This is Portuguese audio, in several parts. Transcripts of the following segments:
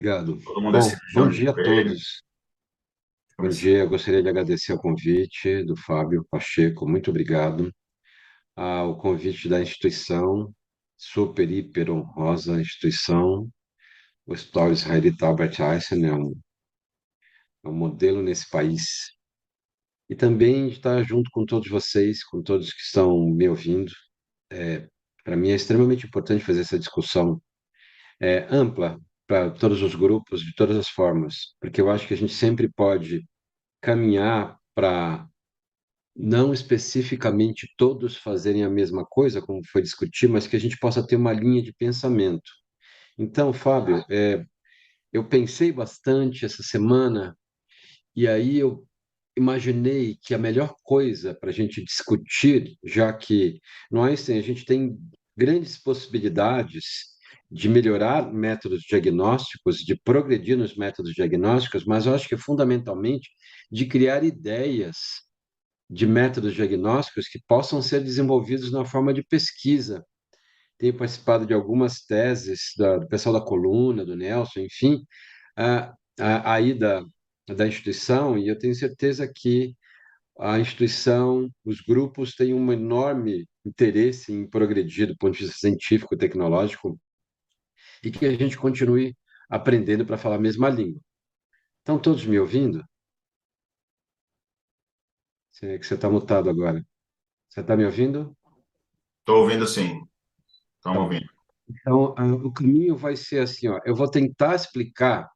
Obrigado. Todo mundo é Bom, bom cirurgião de dia a joelho. todos. Bom Começando. dia, eu gostaria de agradecer o convite do Fábio Pacheco, muito obrigado. O convite da instituição, super, hiper honrosa instituição, o Hospital Israelita Albert Einstein é um modelo nesse país. E também de estar junto com todos vocês, com todos que estão me ouvindo. Para mim é extremamente importante fazer essa discussão ampla para todos os grupos, de todas as formas, porque eu acho que a gente sempre pode caminhar para não especificamente todos fazerem a mesma coisa, como foi discutir, mas que a gente possa ter uma linha de pensamento. Então, Fábio, eu pensei bastante essa semana e aí eu imaginei que a melhor coisa para a gente discutir, já que no Einstein a gente tem grandes possibilidades de melhorar métodos diagnósticos, de progredir nos métodos diagnósticos, mas eu acho que fundamentalmente de criar ideias de métodos diagnósticos que possam ser desenvolvidos na forma de pesquisa. Tenho participado de algumas teses do pessoal da Coluna, do Nelson, enfim, aí da instituição, e eu tenho certeza que a instituição, os grupos têm um enorme interesse em progredir do ponto de vista científico, tecnológico, e que a gente continue aprendendo para falar a mesma língua. Estão todos me ouvindo? Sei que você está mutado agora. Você está me ouvindo? Estou ouvindo sim. Tá Estamos bom. ouvindo. Então, o caminho vai ser assim, ó, eu vou tentar explicar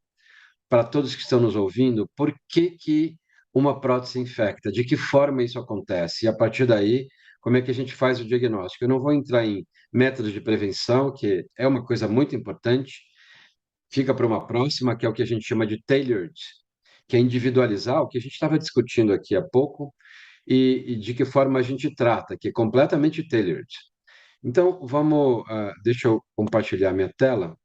para todos que estão nos ouvindo por que que uma prótese infecta, de que forma isso acontece, e a partir daí, como é que a gente faz o diagnóstico. Eu não vou entrar em métodos de prevenção, que é uma coisa muito importante, fica para uma próxima, que é o que a gente chama de tailored, que é individualizar o que a gente estava discutindo aqui há pouco, e de que forma a gente trata, que é completamente tailored. Então, deixa eu compartilhar minha tela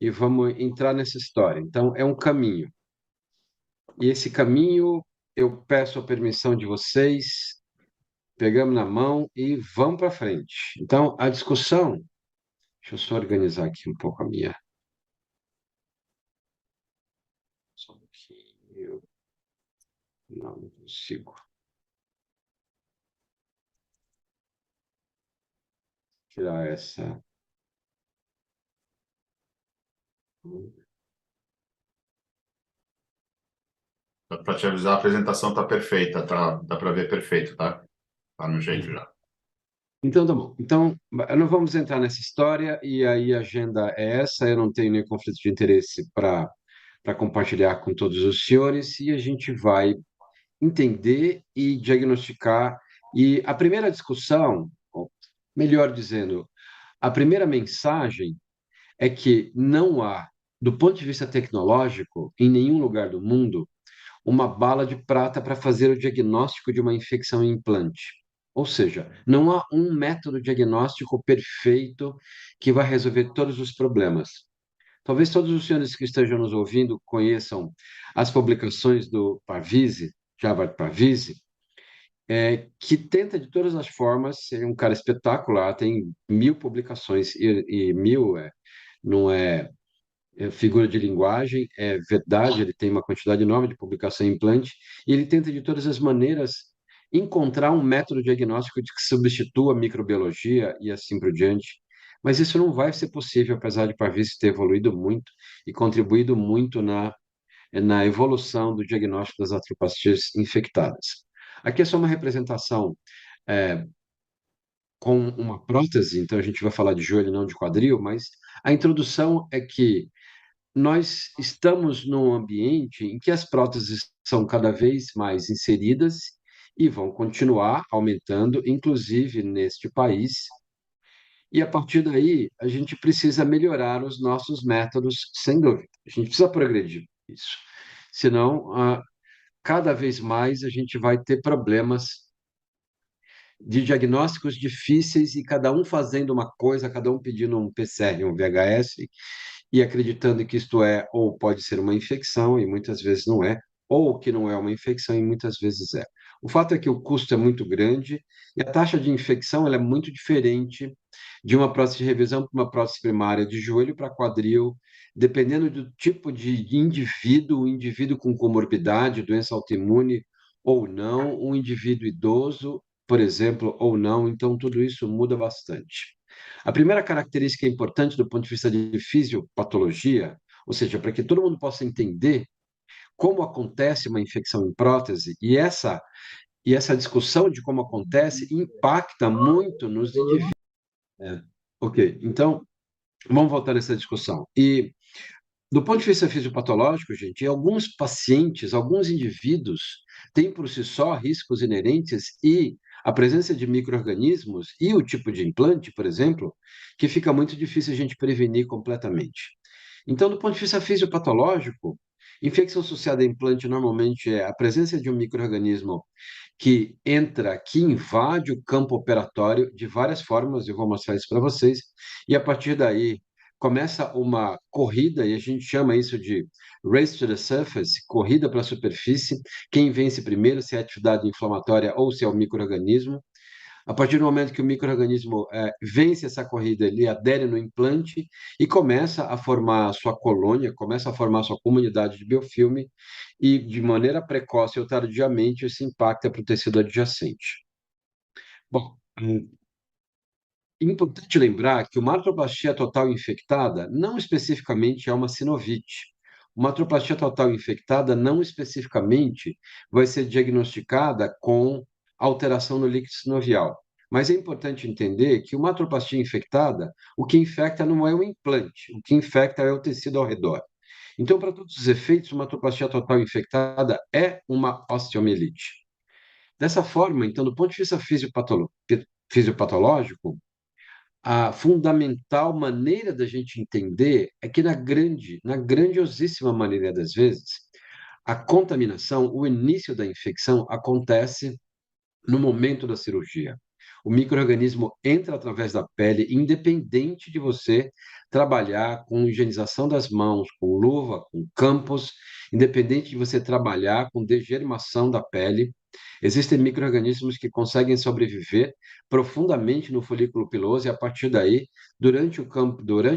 e vamos entrar nessa história. Então, é um caminho. E esse caminho, eu peço a permissão de vocês, pegamos na mão e vamos para frente. Então, a discussão, deixa eu só organizar aqui um pouco a minha. Só um pouquinho. Não consigo tirar essa. Para te avisar, a apresentação está perfeita, tá? Dá para ver perfeito, tá? Tá no jeito já. Então, tá bom. Então, não vamos entrar nessa história, e aí a agenda é essa. Eu não tenho nenhum conflito de interesse para compartilhar com todos os senhores, e a gente vai entender e diagnosticar. E a primeira discussão, ou melhor dizendo, a primeira mensagem é que não há, do ponto de vista tecnológico, em nenhum lugar do mundo, uma bala de prata para fazer o diagnóstico de uma infecção em implante. Ou seja, não há um método diagnóstico perfeito que vai resolver todos os problemas. Talvez todos os senhores que estejam nos ouvindo conheçam as publicações do Parvizi, Javad Parvizi, que tenta de todas as formas ser um cara espetacular, tem 1.000 publicações, e 1.000 não é figura de linguagem, é verdade, ele tem uma quantidade enorme de publicação em implante, e ele tenta de todas as maneiras encontrar um método diagnóstico que substitua a microbiologia e assim por diante. Mas isso não vai ser possível, apesar de Parviz ter evoluído muito e contribuído muito na evolução do diagnóstico das atropastias infectadas. Aqui é só uma representação é, com uma prótese, então a gente vai falar de joelho, não de quadril, mas a introdução é que nós estamos num ambiente em que as próteses são cada vez mais inseridas e vão continuar aumentando, inclusive neste país. E a partir daí, a gente precisa melhorar os nossos métodos, sem dúvida. A gente precisa progredir isso. Senão, cada vez mais a gente vai ter problemas de diagnósticos difíceis e cada um fazendo uma coisa, cada um pedindo um PCR, um VHS, e acreditando que isto é ou pode ser uma infecção, e muitas vezes não é, ou que não é uma infecção, e muitas vezes é. O fato é que o custo é muito grande e a taxa de infecção ela é muito diferente de uma prótese de revisão para uma prótese primária de joelho para quadril, dependendo do tipo de indivíduo, um indivíduo com comorbidade, doença autoimune ou não, um indivíduo idoso, por exemplo, ou não, então tudo isso muda bastante. A primeira característica importante do ponto de vista de fisiopatologia, ou seja, para que todo mundo possa entender como acontece uma infecção em prótese, e essa discussão de como acontece impacta muito nos indivíduos. É. Ok, então vamos voltar nessa discussão. E do ponto de vista fisiopatológico, gente, alguns pacientes, alguns indivíduos têm por si só riscos inerentes e a presença de micro-organismos e o tipo de implante, por exemplo, que fica muito difícil a gente prevenir completamente. Então, do ponto de vista fisiopatológico, infecção associada a implante normalmente é a presença de um micro-organismo que entra, que invade o campo operatório de várias formas, eu vou mostrar isso para vocês, e a partir daí começa uma corrida, e a gente chama isso de race to the surface, corrida para a superfície, quem vence primeiro, se é a atividade inflamatória ou se é o microorganismo. A partir do momento que o microorganismo vence essa corrida, ele adere no implante e começa a formar a sua colônia, começa a formar a sua comunidade de biofilme, e de maneira precoce ou tardiamente isso impacta para o tecido adjacente. Bom, importante lembrar que uma artroplastia total infectada não especificamente é uma sinovite. Uma artroplastia total infectada não especificamente vai ser diagnosticada com alteração no líquido sinovial. Mas é importante entender que uma artroplastia infectada, o que infecta não é o implante, o que infecta é o tecido ao redor. Então, para todos os efeitos, uma artroplastia total infectada é uma osteomielite. Dessa forma, então, do ponto de vista fisiopatológico, a fundamental maneira da gente entender é que na grandiosíssima maioria das vezes, a contaminação, o início da infecção acontece no momento da cirurgia. O microorganismo entra através da pele, independente de você trabalhar com higienização das mãos, com luva, com campos, independente de você trabalhar com degermação da pele. Existem micro-organismos que conseguem sobreviver profundamente no folículo piloso e, a partir daí, durante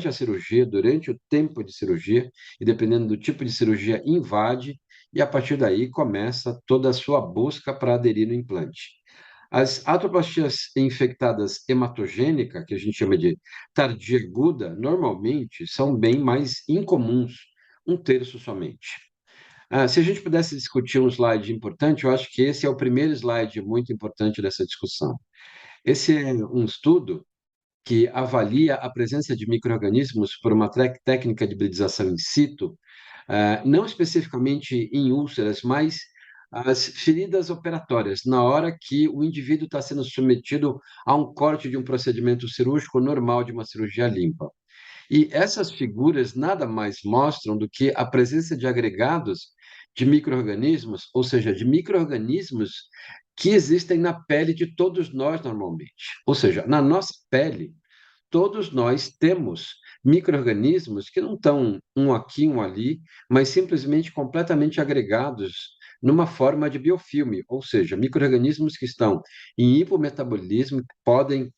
a cirurgia, durante o tempo de cirurgia, e dependendo do tipo de cirurgia, invade, e a partir daí começa toda a sua busca para aderir no implante. As atroplastias infectadas hematogênicas, que a gente chama de tardia aguda, normalmente são bem mais incomuns, um terço somente. Se a gente pudesse discutir um slide importante, eu acho que esse é o primeiro slide muito importante dessa discussão. Esse é um estudo que avalia a presença de micro-organismos por uma técnica de hibridização in situ, não especificamente em úlceras, mas as feridas operatórias, na hora que o indivíduo está sendo submetido a um corte de um procedimento cirúrgico normal de uma cirurgia limpa. E essas figuras nada mais mostram do que a presença de agregados de micro-organismos, ou seja, de micro-organismos que existem na pele de todos nós normalmente. Ou seja, na nossa pele, todos nós temos micro-organismos que não estão um aqui, um ali, mas simplesmente completamente agregados numa forma de biofilme, ou seja, micro-organismos que estão em hipometabolismo, que podem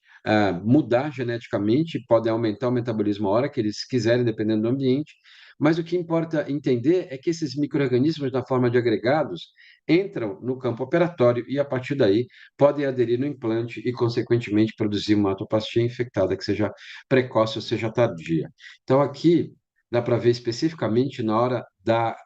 mudar geneticamente, podem aumentar o metabolismo a hora que eles quiserem, dependendo do ambiente, mas o que importa entender é que esses micro-organismos, na forma de agregados, entram no campo operatório e, a partir daí, podem aderir no implante e, consequentemente, produzir uma atoplastia infectada que seja precoce ou seja tardia. Então, aqui dá para ver especificamente na hora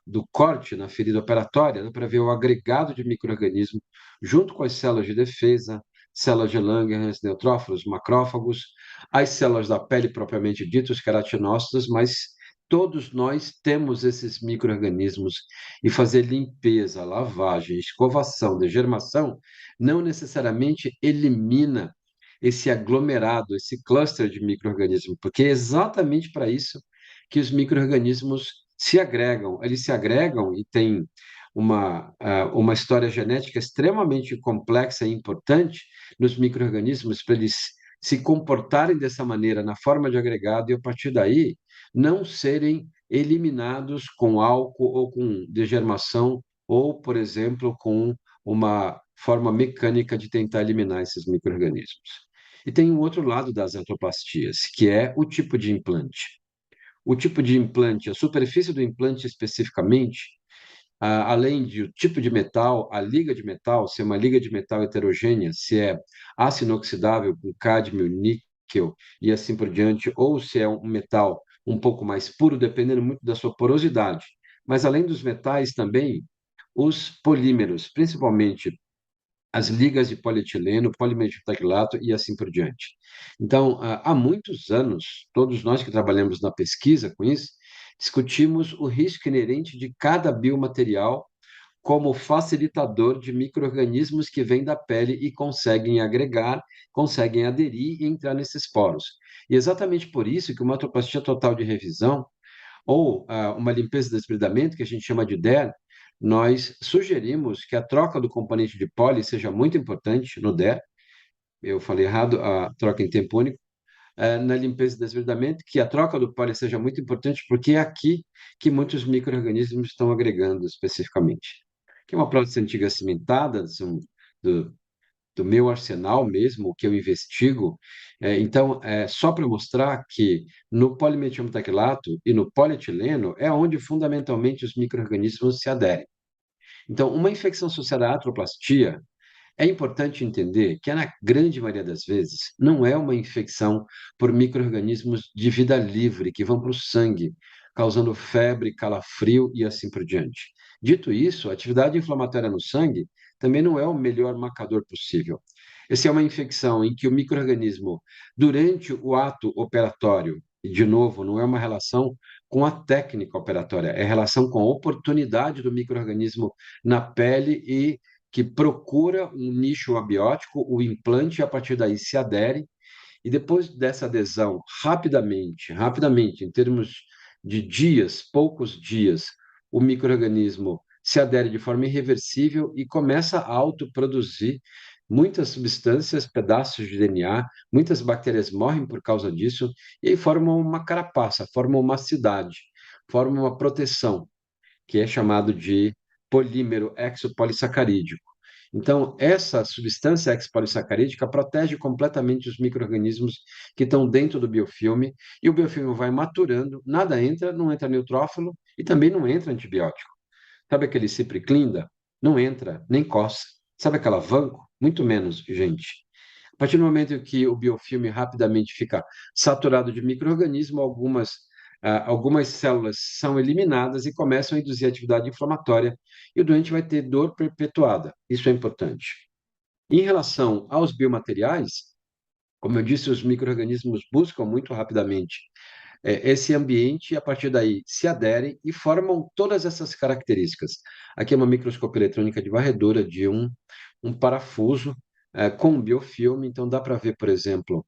do corte na ferida operatória, dá para ver o agregado de micro-organismo junto com as células de defesa, células de Langerhans, neutrófilos, macrófagos, as células da pele propriamente ditas, os queratinócitos, mas todos nós temos esses micro-organismos e fazer limpeza, lavagem, escovação, degermação, não necessariamente elimina esse aglomerado, esse cluster de micro-organismos, porque é exatamente para isso que os micro-organismos se agregam. Eles se agregam e têm uma história genética extremamente complexa e importante nos micro-organismos para eles se comportarem dessa maneira na forma de agregado e, a partir daí, não serem eliminados com álcool ou com degermação ou, por exemplo, com uma forma mecânica de tentar eliminar esses micro-organismos. E tem um outro lado das artroplastias, que é o tipo de implante. o tipo de implante, a superfície do implante especificamente, além de o tipo de metal, a liga de metal, se é uma liga de metal heterogênea, se é aço inoxidável com cádmio, níquel e assim por diante, ou se é um metal um pouco mais puro, dependendo muito da sua porosidade. Mas além dos metais também, os polímeros, principalmente as ligas de polietileno, polimetilacetato e assim por diante. Então, há muitos anos, todos nós que trabalhamos na pesquisa com isso, discutimos o risco inerente de cada biomaterial como facilitador de micro-organismos que vêm da pele e conseguem agregar, conseguem aderir e entrar nesses poros. E exatamente por isso que uma artroplastia total de revisão ou uma limpeza de despridamento, que a gente chama de DER, nós sugerimos que a troca do componente de poli seja muito importante no DER, eu falei errado, a troca em tempo único, na limpeza e desbridamento, que a troca do poli seja muito importante, porque é aqui que muitos micro-organismos estão agregando especificamente. Que é uma prótese antiga cimentada, do, do meu arsenal mesmo, o que eu investigo. Então, só para mostrar que no polimetilmetaquilato e no polietileno é onde fundamentalmente os micro-organismos se aderem. Então, uma infecção associada à artroplastia, é importante entender que, na grande maioria das vezes, não é uma infecção por micro-organismos de vida livre que vão para o sangue, causando febre, calafrio e assim por diante. Dito isso, a atividade inflamatória no sangue também não é o melhor marcador possível. Essa é uma infecção em que o micro-organismo, durante o ato operatório, e de novo, não é uma relação com a técnica operatória, é relação com a oportunidade do micro-organismo na pele e que procura um nicho abiótico, o implante, e a partir daí se adere, e depois dessa adesão, rapidamente, em termos de dias, poucos dias, o microorganismo se adere de forma irreversível e começa a autoproduzir muitas substâncias, pedaços de DNA, muitas bactérias morrem por causa disso, e aí formam uma carapaça, formam uma cidade, formam uma proteção, que é chamado de polímero exopolissacarídeo. Então, essa substância expolisacarídica protege completamente os micro-organismos que estão dentro do biofilme, e o biofilme vai maturando, nada entra, não entra neutrófilo e também não entra antibiótico. Sabe aquele cipriclinda? Não entra, nem coça. Sabe aquela vanco? Muito menos, gente. A partir do momento que o biofilme rapidamente fica saturado de micro-organismo, algumas células são eliminadas e começam a induzir atividade inflamatória, e o doente vai ter dor perpetuada. Isso é importante. Em relação aos biomateriais, como eu disse, os micro-organismos buscam muito rapidamente esse ambiente, e a partir daí se aderem e formam todas essas características. Aqui é uma microscopia eletrônica de varredura de um parafuso com um biofilme, então dá para ver, por exemplo,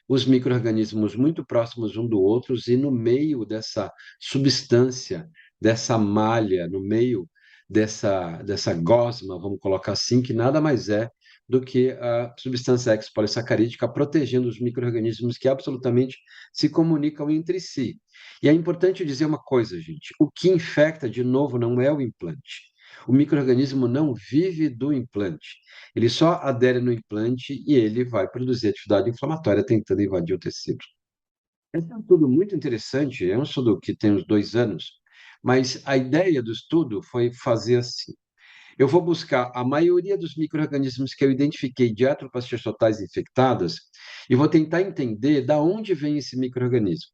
os micro-organismos muito próximos um do outro, e no meio dessa substância, dessa malha, no meio dessa gosma, vamos colocar assim, que nada mais é do que a substância expolissacarídica protegendo os micro-organismos que absolutamente se comunicam entre si. E é importante dizer uma coisa, gente: o que infecta, de novo, não é o implante. O micro-organismo não vive do implante. Ele só adere no implante e ele vai produzir atividade inflamatória tentando invadir o tecido. Esse é um estudo muito interessante, é um estudo que tem uns 2 anos, mas a ideia do estudo foi fazer assim: eu vou buscar a maioria dos micro-organismos que eu identifiquei de atroplastias totais infectadas e vou tentar entender da onde vem esse micro-organismo.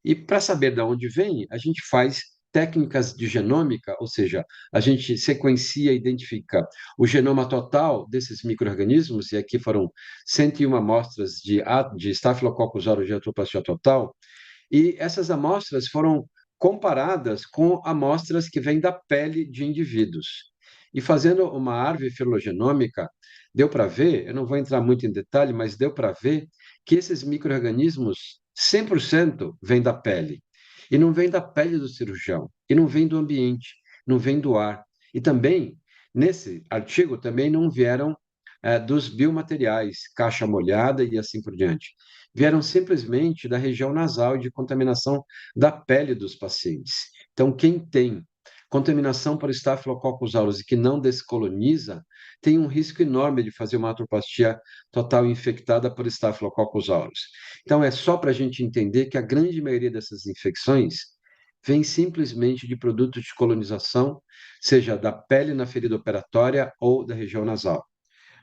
E para saber de onde vem, a gente faz técnicas de genômica, ou seja, a gente sequencia, identifica o genoma total desses micro-organismos, e aqui foram 101 amostras de Staphylococcus aureus de atoplastia total, e essas amostras foram comparadas com amostras que vêm da pele de indivíduos. E fazendo uma árvore filogenômica, deu para ver, eu não vou entrar muito em detalhe, mas deu para ver que esses micro-organismos 100% vêm da pele. E não vem da pele do cirurgião, e não vem do ambiente, não vem do ar. E também, nesse artigo, também não vieram dos biomateriais, caixa molhada e assim por diante. Vieram simplesmente da região nasal e de contaminação da pele dos pacientes. Então, quem tem contaminação por Staphylococcus aureus e que não descoloniza, tem um risco enorme de fazer uma artroplastia total infectada por Staphylococcus aureus. Então, é só para a gente entender que a grande maioria dessas infecções vem simplesmente de produtos de colonização, seja da pele na ferida operatória ou da região nasal.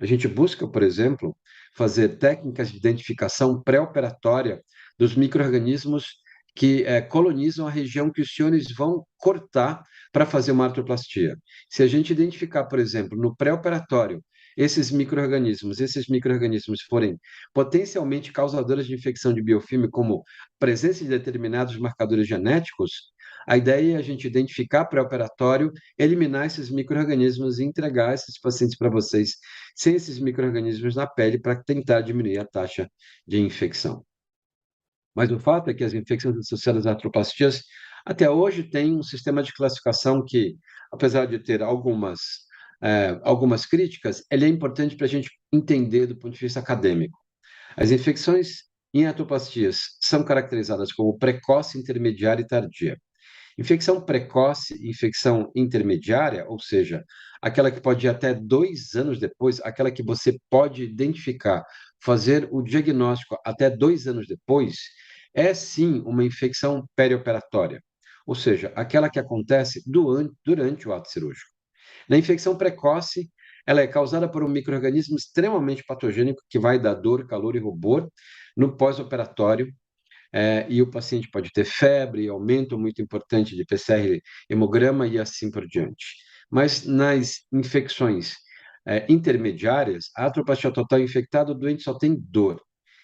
A gente busca, por exemplo, fazer técnicas de identificação pré-operatória dos micro-organismos que colonizam a região que os senhores vão cortar para fazer uma artroplastia. Se a gente identificar, por exemplo, no pré-operatório, esses micro-organismos forem potencialmente causadores de infecção de biofilme, como presença de determinados marcadores genéticos, a ideia é a gente identificar pré-operatório, eliminar esses micro-organismos e entregar esses pacientes para vocês sem esses micro-organismos na pele para tentar diminuir a taxa de infecção. Mas o fato é que as infecções associadas a artroplastias até hoje têm um sistema de classificação que, apesar de ter algumas críticas, ele é importante para a gente entender do ponto de vista acadêmico. As infecções em artroplastias são caracterizadas como precoce, intermediária e tardia. Infecção precoce, infecção intermediária, ou seja, aquela que pode ir até 2 anos depois, aquela que você pode identificar, fazer o diagnóstico até 2 anos depois, é sim uma infecção perioperatória, ou seja, aquela que acontece durante o ato cirúrgico. Na infecção precoce, ela é causada por um micro-organismo extremamente patogênico que vai dar dor, calor e rubor no pós-operatório, e o paciente pode ter febre, aumento muito importante de PCR, hemograma e assim por diante. Mas nas infecções intermediárias, a atroplastia total infectada, o doente só tem dor.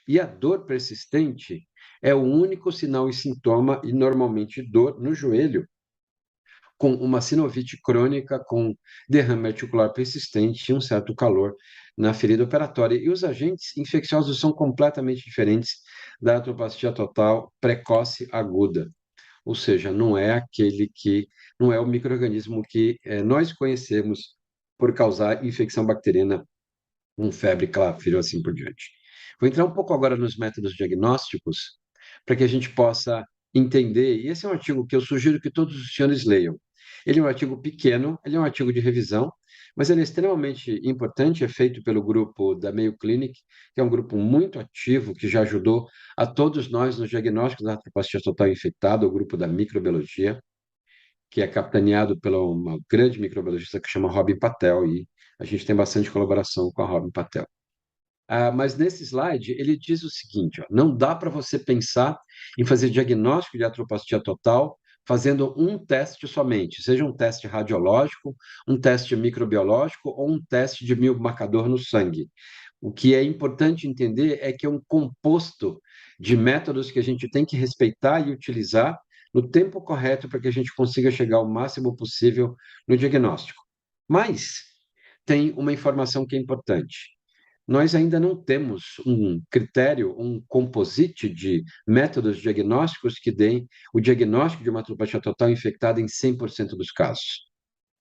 E a dor persistente é o único sinal e sintoma, e normalmente dor no joelho, com uma sinovite crônica, com derrame articular persistente e um certo calor na ferida operatória. E os agentes infecciosos são completamente diferentes da artroplastia total precoce aguda. Ou seja, não é o micro-organismo que nós conhecemos por causar infecção bacteriana com febre, clafiro, assim por diante. Vou entrar um pouco agora nos métodos diagnósticos, para que a gente possa entender, e esse é um artigo que eu sugiro que todos os senhores leiam. Ele é um artigo pequeno, ele é um artigo de revisão, mas ele é extremamente importante, é feito pelo grupo da Mayo Clinic, que é um grupo muito ativo, que já ajudou a todos nós nos diagnósticos da artroplastia total infectada, o grupo da microbiologia, que é capitaneado pela uma grande microbiologista que chama Robin Patel, e a gente tem bastante colaboração com a Robin Patel. Mas nesse slide, ele diz o seguinte: ó, não dá para você pensar em fazer diagnóstico de atroplastia total fazendo um teste somente, seja um teste radiológico, um teste microbiológico ou um teste de biomarcador no sangue. O que é importante entender é que é um composto de métodos que a gente tem que respeitar e utilizar no tempo correto para que a gente consiga chegar ao máximo possível no diagnóstico. Mas tem uma informação que é importante. Nós ainda não temos um critério, um composite de métodos diagnósticos que deem o diagnóstico de uma atroplastia total infectada em 100% dos casos.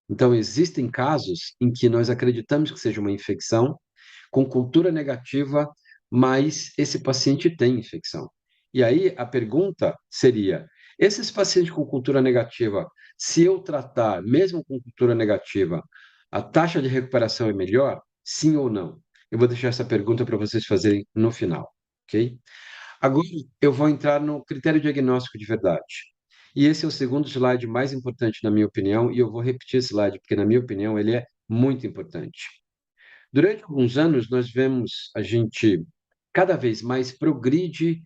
Então, existem casos em que nós acreditamos que seja uma infecção com cultura negativa, mas esse paciente tem infecção. E aí a pergunta seria: esses pacientes com cultura negativa, se eu tratar, mesmo com cultura negativa, a taxa de recuperação é melhor? Sim ou não? Eu vou deixar essa pergunta para vocês fazerem no final, ok? Agora eu vou entrar no critério diagnóstico de verdade. E esse é o segundo slide mais importante, na minha opinião, e eu vou repetir esse slide, porque, na minha opinião, ele é muito importante. Durante alguns anos, nós vemos a gente cada vez mais progride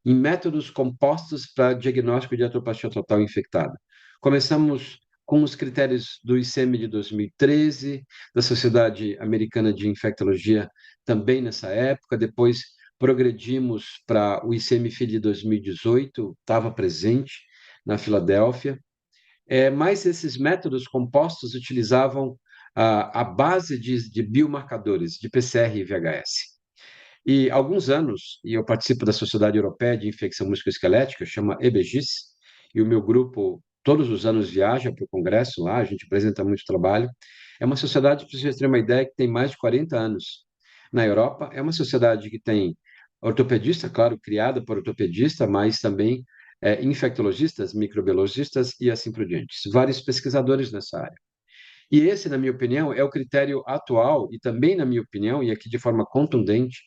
em métodos compostos para diagnóstico de atroplastia total infectada. Começamos com os critérios do ICEM de 2013, da Sociedade Americana de Infectologia também nessa época, depois progredimos para o ICM-FI de 2018, estava presente na Filadélfia, mas esses métodos compostos utilizavam a base de biomarcadores, de PCR e VHS. E há alguns anos, e eu participo da Sociedade Europeia de Infecção Musculoesquelética, chama EBGIS, e o meu grupo todos os anos viaja para o congresso lá, a gente apresenta muito trabalho. É uma sociedade, para vocês terem uma ideia, que tem mais de 40 anos. Na Europa, é uma sociedade que tem ortopedista, claro, criada por ortopedista, mas também infectologistas, microbiologistas e assim por diante. Vários pesquisadores nessa área. E esse, na minha opinião, é o critério atual, e também, na minha opinião, e aqui de forma contundente,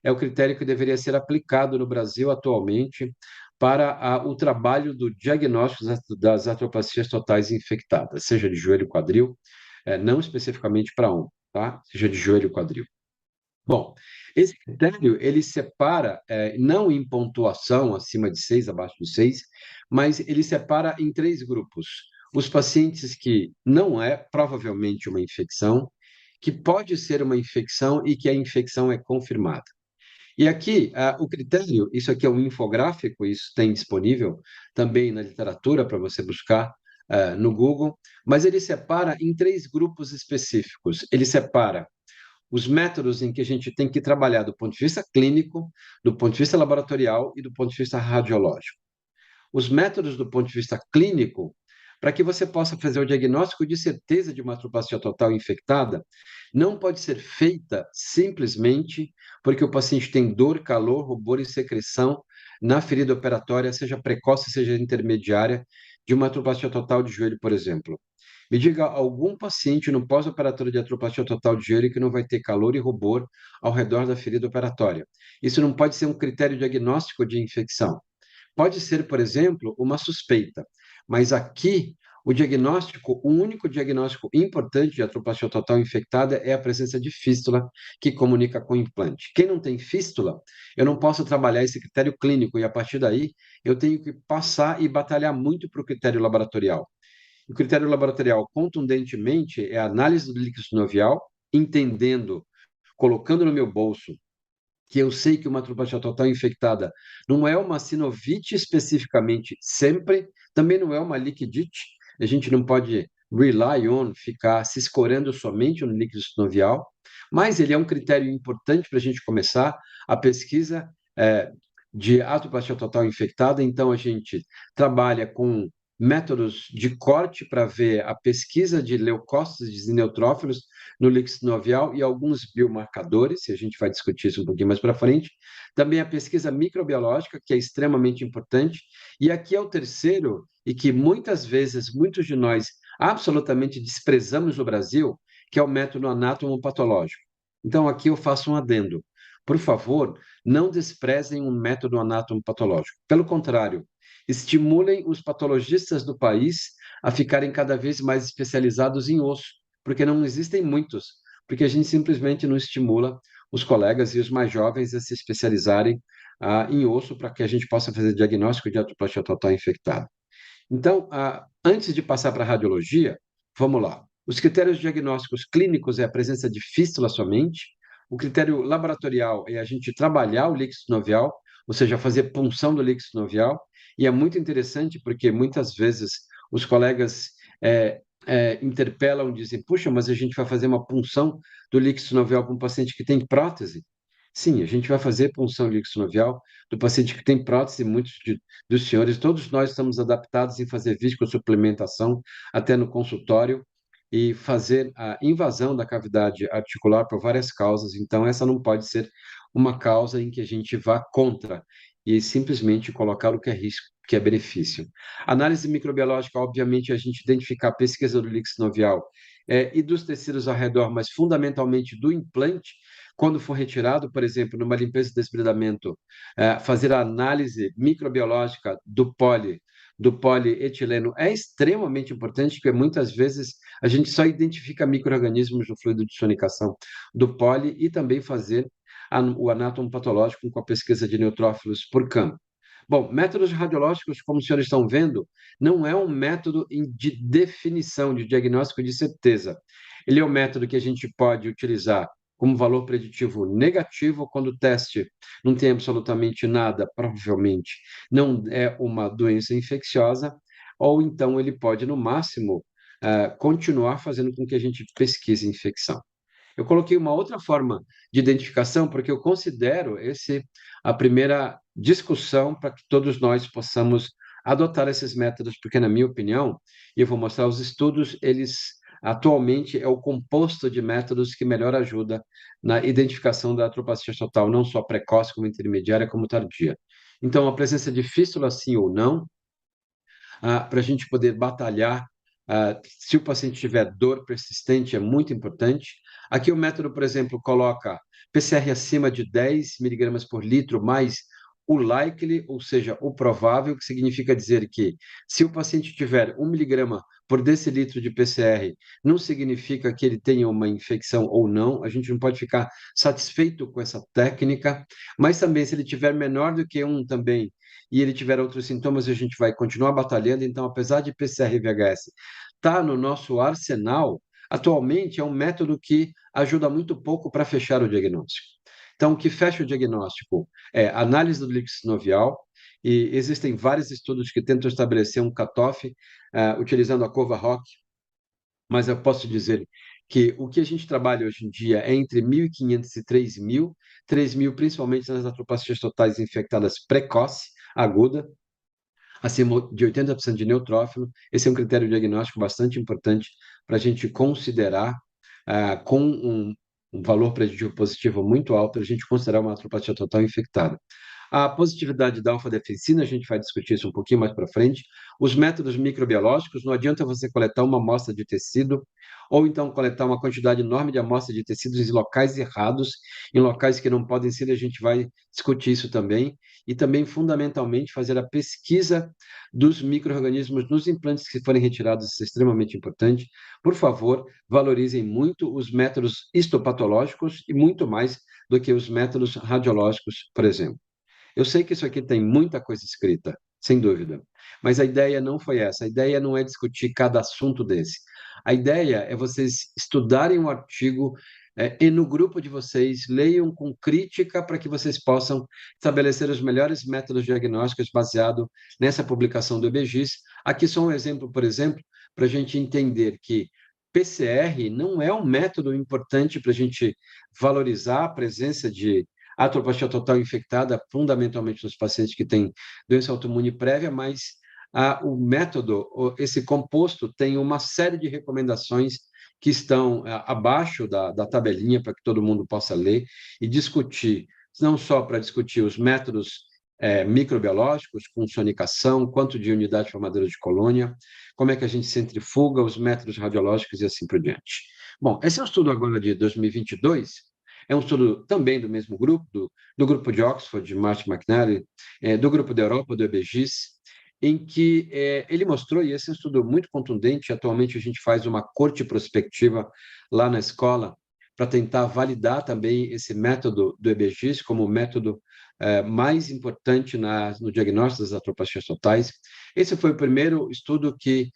é o critério que deveria ser aplicado no Brasil atualmente para o trabalho do diagnóstico das atroplastias totais infectadas, seja de joelho e quadril, não especificamente para um, tá? Seja de joelho e quadril. Bom, esse critério, ele separa, não em pontuação, acima de 6, abaixo de 6, mas ele separa em 3 grupos. Os pacientes que não é provavelmente uma infecção, que pode ser uma infecção e que a infecção é confirmada. E aqui, o critério, isso aqui é um infográfico, isso tem disponível também na literatura para você buscar no Google, mas ele separa em 3 grupos específicos. Ele separa os métodos em que a gente tem que trabalhar do ponto de vista clínico, do ponto de vista laboratorial e do ponto de vista radiológico. Os métodos do ponto de vista clínico, para que você possa fazer o diagnóstico de certeza de uma atroplastia total infectada, não pode ser feita simplesmente porque o paciente tem dor, calor, rubor e secreção na ferida operatória, seja precoce, seja intermediária, de uma atroplastia total de joelho, por exemplo. Me diga algum paciente no pós-operatório de atroplastia total de joelho que não vai ter calor e rubor ao redor da ferida operatória. Isso não pode ser um critério diagnóstico de infecção. Pode ser, por exemplo, uma suspeita, mas aqui o diagnóstico, o único diagnóstico importante de atroplastia total infectada é a presença de fístula que comunica com o implante. Quem não tem fístula, eu não posso trabalhar esse critério clínico e a partir daí eu tenho que passar e batalhar muito para o critério laboratorial. O critério laboratorial, contundentemente, é a análise do líquido sinovial, entendendo, colocando no meu bolso, que eu sei que uma atroplastia total infectada não é uma sinovite especificamente sempre, também não é uma liquidite, a gente não pode rely on, ficar se escorando somente no líquido sinovial, mas ele é um critério importante para a gente começar a pesquisa de atoplastia total infectada, então a gente trabalha com métodos de corte para ver a pesquisa de leucócitos e neutrófilos no líquido sinovial e alguns biomarcadores, e a gente vai discutir isso um pouquinho mais para frente. Também a pesquisa microbiológica, que é extremamente importante. E aqui é o terceiro, e que muitas vezes, muitos de nós absolutamente desprezamos no Brasil, que é o método anátomo-patológico. Então, aqui eu faço um adendo. Por favor, não desprezem um método anátomo-patológico. Pelo contrário, estimulem os patologistas do país a ficarem cada vez mais especializados em osso, porque não existem muitos, porque a gente simplesmente não estimula os colegas e os mais jovens a se especializarem em osso para que a gente possa fazer diagnóstico de atoplastia total infectada. Então, antes de passar para a radiologia, vamos lá. Os critérios diagnósticos clínicos é a presença de fístula somente. O critério laboratorial é a gente trabalhar o líquido sinovial, ou seja, fazer punção do líquido sinovial. E é muito interessante porque muitas vezes os colegas interpelam, dizem, puxa, mas a gente vai fazer uma punção do líquido sinovial para um paciente que tem prótese? Sim, a gente vai fazer punção líquido sinovial do paciente que tem prótese, dos senhores, todos nós estamos adaptados em fazer viscosuplementação até no consultório e fazer a invasão da cavidade articular por várias causas. Então, essa não pode ser uma causa em que a gente vá contra e simplesmente colocar o que é risco, que é benefício. Análise microbiológica, obviamente, a gente identificar a pesquisa do líquido sinovial e dos tecidos ao redor, mas fundamentalmente do implante, quando for retirado, por exemplo, numa limpeza de desbridamento, fazer a análise microbiológica do polietileno é extremamente importante, porque muitas vezes a gente só identifica micro-organismos no fluido de sonicação do poli e também fazer o anátomo patológico com a pesquisa de neutrófilos por campo. Bom, métodos radiológicos, como os senhores estão vendo, não é um método de definição, de diagnóstico de certeza. Ele é um método que a gente pode utilizar como valor preditivo negativo quando o teste não tem absolutamente nada, provavelmente não é uma doença infecciosa, ou então ele pode, no máximo, continuar fazendo com que a gente pesquise infecção. Eu coloquei uma outra forma de identificação, porque eu considero esse a primeira discussão para que todos nós possamos adotar esses métodos, porque, na minha opinião, e eu vou mostrar os estudos, eles atualmente é o composto de métodos que melhor ajuda na identificação da atroplastia total, não só precoce, como intermediária, como tardia. Então, a presença de fístula, sim ou não, para a gente poder batalhar. Se o paciente tiver dor persistente, é muito importante. Aqui o método, por exemplo, coloca PCR acima de 10 miligramas por litro, mais o likely, ou seja, o provável, que significa dizer que se o paciente tiver 1 miligrama por decilitro de PCR, não significa que ele tenha uma infecção ou não, a gente não pode ficar satisfeito com essa técnica, mas também se ele tiver menor do que 1 também, e ele tiver outros sintomas, a gente vai continuar batalhando. Então, apesar de PCR e VHS estar no nosso arsenal, atualmente é um método que ajuda muito pouco para fechar o diagnóstico. Então, o que fecha o diagnóstico é análise do líquido sinovial, e existem vários estudos que tentam estabelecer um cutoff utilizando a curva ROC, mas eu posso dizer que o que a gente trabalha hoje em dia é entre 1.500 e 3.000, 3.000 principalmente nas atropacias totais infectadas precoce, aguda, acima de 80% de neutrófilo. Esse é um critério diagnóstico bastante importante para a gente considerar, com um valor preditivo positivo muito alto, a gente considerar uma atropatia total infectada. A positividade da alfa-defensina, a gente vai discutir isso um pouquinho mais para frente. Os métodos microbiológicos, não adianta você coletar uma amostra de tecido ou então coletar uma quantidade enorme de amostras de tecidos em locais errados, em locais que não podem ser, a gente vai discutir isso também. E também, fundamentalmente, fazer a pesquisa dos micro-organismos nos implantes que forem retirados, isso é extremamente importante. Por favor, valorizem muito os métodos histopatológicos e muito mais do que os métodos radiológicos, por exemplo. Eu sei que isso aqui tem muita coisa escrita, sem dúvida, mas a ideia não foi essa. A ideia não é discutir cada assunto desse. A ideia é vocês estudarem o artigo e no grupo de vocês leiam com crítica para que vocês possam estabelecer os melhores métodos diagnósticos baseado nessa publicação do EBGIS. Aqui só um exemplo, por exemplo, para a gente entender que PCR não é um método importante para a gente valorizar a presença de atropatia total infectada, fundamentalmente nos pacientes que têm doença autoimune prévia, mas o método, esse composto, tem uma série de recomendações que estão abaixo da tabelinha para que todo mundo possa ler e discutir, não só para discutir os métodos microbiológicos, com sonicação, quanto de unidade formadora de colônia, como é que a gente centrifuga os métodos radiológicos e assim por diante. Bom, esse é um estudo agora de 2022, é um estudo também do mesmo grupo, do grupo de Oxford, de Martin McNally, do grupo da Europa, do EBGIS, em que ele mostrou, e esse é um estudo muito contundente, atualmente a gente faz uma corte prospectiva lá na escola para tentar validar também esse método do EBGIS como o método mais importante no diagnóstico das atropacias totais. Esse foi o primeiro estudo que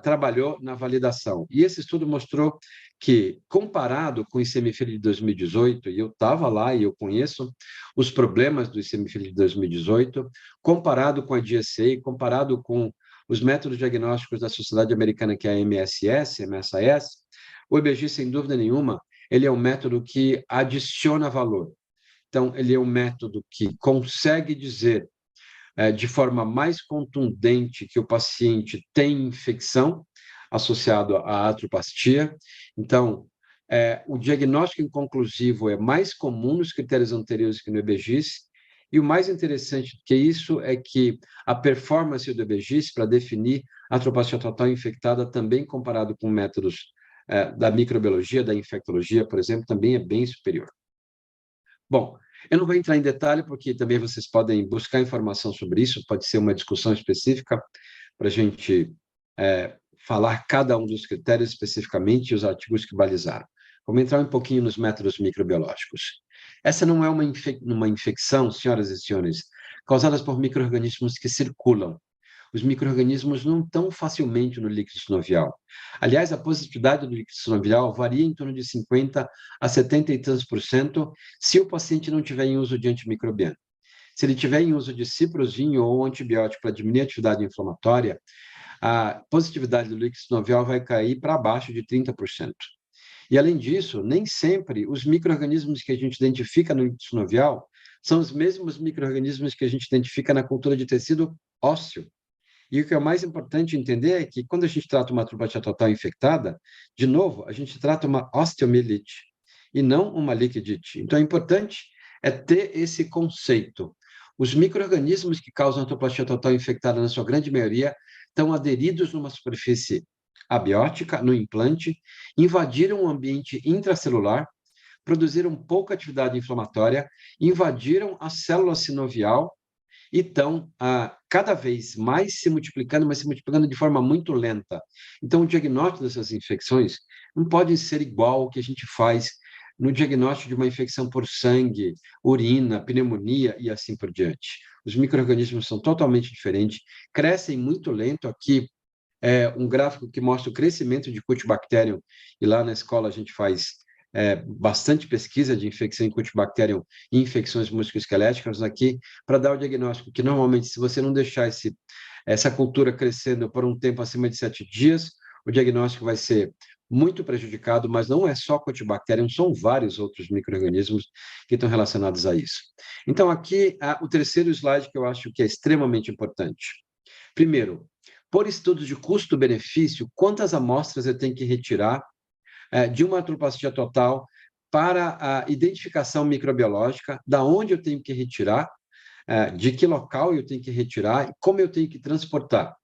trabalhou na validação. E esse estudo mostrou que, comparado com o ICEMIFILI de 2018, e eu estava lá e eu conheço os problemas do ICEMIFILI de 2018, comparado com a GSA, comparado com os métodos diagnósticos da Sociedade Americana, que é a MSS, o EBG, sem dúvida nenhuma, ele é um método que adiciona valor. Então, ele é um método que consegue dizer de forma mais contundente que o paciente tem infecção associado à atropastia. Então, o diagnóstico inconclusivo é mais comum nos critérios anteriores que no EBGIS, e o mais interessante do que isso é que a performance do EBGIS para definir a atropatia total infectada, também comparado com métodos da microbiologia, da infectologia, por exemplo, também é bem superior. Bom, eu não vou entrar em detalhe, porque também vocês podem buscar informação sobre isso, pode ser uma discussão específica para a gente falar cada um dos critérios especificamente e os artigos que balizaram. Vamos entrar um pouquinho nos métodos microbiológicos. Essa não é uma infecção, senhoras e senhores, causada por micro-organismos que circulam. Os micro-organismos não estão facilmente no líquido sinovial. Aliás, a positividade do líquido sinovial varia em torno de 50% a 70 e tantos por cento se o paciente não tiver em uso de antimicrobiano. Se ele tiver em uso de ciprofloxacino ou antibiótico para diminuir a atividade inflamatória, a positividade do líquido sinovial vai cair para abaixo de 30%. E, além disso, nem sempre os micro-organismos que a gente identifica no líquido sinovial são os mesmos micro-organismos que a gente identifica na cultura de tecido ósseo. E o que é mais importante entender é que, quando a gente trata uma atropatia total infectada, de novo, a gente trata uma osteomielite e não uma liquidite. Então, é importante ter esse conceito. Os micro-organismos que causam anatomoplastia total infectada, na sua grande maioria, estão aderidos numa superfície abiótica, no implante, invadiram o ambiente intracelular, produziram pouca atividade inflamatória, invadiram a célula sinovial e estão cada vez mais se multiplicando, mas se multiplicando de forma muito lenta. Então, o diagnóstico dessas infecções não pode ser igual ao que a gente faz no diagnóstico de uma infecção por sangue, urina, pneumonia e assim por diante. Os micro-organismos são totalmente diferentes, crescem muito lento. Aqui é um gráfico que mostra o crescimento de Cutibacterium, e lá na escola a gente faz bastante pesquisa de infecção em Cutibacterium e infecções musculoesqueléticas aqui, para dar o diagnóstico, que normalmente, se você não deixar essa cultura crescendo por um tempo acima de 7 dias, o diagnóstico vai ser muito prejudicado, mas não é só Cutibacterium, são vários outros micro-organismos que estão relacionados a isso. Então, aqui, o terceiro slide que eu acho que é extremamente importante. Primeiro, por estudos de custo-benefício, quantas amostras eu tenho que retirar de uma artroplastia total para a identificação microbiológica, da onde eu tenho que retirar, de que local eu tenho que retirar e como eu tenho que transportar.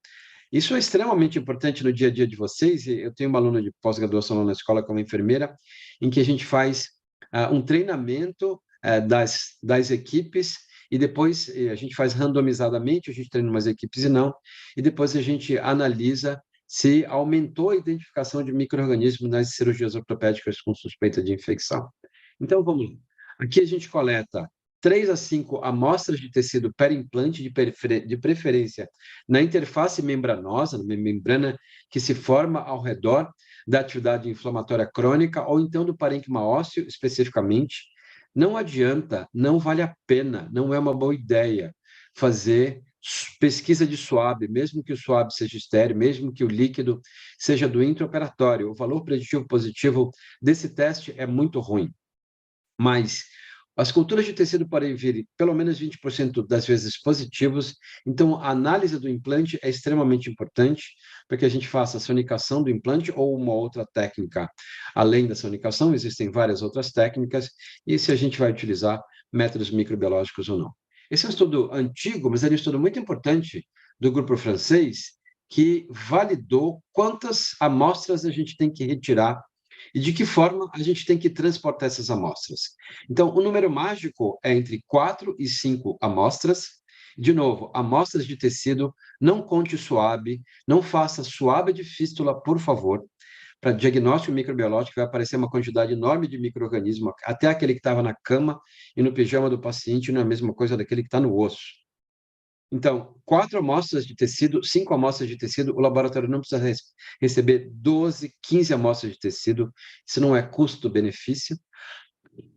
Isso é extremamente importante no dia a dia de vocês. Eu tenho uma aluna de pós-graduação lá na escola como enfermeira, em que a gente faz um treinamento das equipes, e depois a gente faz randomizadamente, a gente treina umas equipes e não, e depois a gente analisa se aumentou a identificação de micro-organismos nas cirurgias ortopédicas com suspeita de infecção. Então, vamos lá. Aqui a gente coleta 3 a 5 amostras de tecido perimplante, de preferência na interface membranosa, na membrana que se forma ao redor da atividade inflamatória crônica, ou então do parênquima ósseo, especificamente. Não adianta, não vale a pena, não é uma boa ideia fazer pesquisa de SWAB, mesmo que o SWAB seja estéril, mesmo que o líquido seja do intraoperatório. O valor preditivo positivo desse teste é muito ruim. Mas as culturas de tecido podem vir pelo menos 20% das vezes positivos, então a análise do implante é extremamente importante para que a gente faça a sonicação do implante ou uma outra técnica. Além da sonicação, existem várias outras técnicas, e se a gente vai utilizar métodos microbiológicos ou não. Esse é um estudo antigo, mas é um estudo muito importante do grupo francês, que validou quantas amostras a gente tem que retirar e de que forma a gente tem que transportar essas amostras. Então, o número mágico é entre 4 e 5 amostras. De novo, amostras de tecido, não conte SWAB, não faça SWAB de fístula, por favor. Para diagnóstico microbiológico vai aparecer uma quantidade enorme de micro-organismo, até aquele que estava na cama e no pijama do paciente não é a mesma coisa daquele que está no osso. Então, 4 amostras de tecido, 5 amostras de tecido, o laboratório não precisa receber 12, 15 amostras de tecido, isso não é custo-benefício.